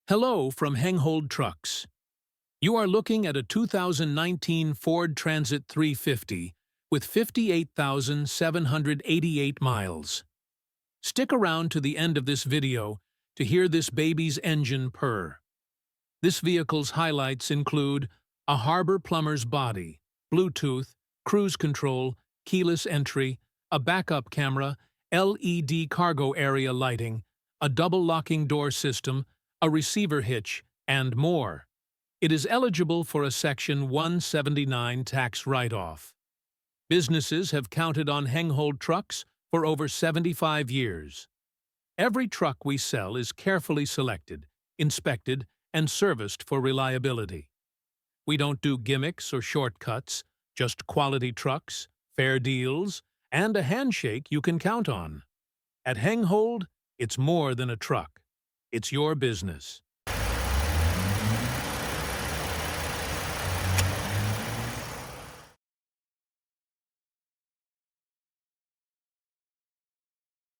Hello from Hengehold Trucks. You are looking at a 2019 Ford Transit 350 with 58,788 miles. Stick around to the end of this video to hear this baby's engine purr. This vehicle's highlights include a Harbor Plumber's body, Bluetooth, cruise control, keyless entry, a backup camera, LED cargo area lighting, a double locking door system, a receiver hitch, and more. It is eligible for a Section 179 tax write-off. Businesses have counted on Hengehold Trucks for over 75 years. Every truck we sell is carefully selected, inspected, and serviced for reliability. We don't do gimmicks or shortcuts, just quality trucks, fair deals, and a handshake you can count on. At Hengehold, it's more than a truck. It's your business.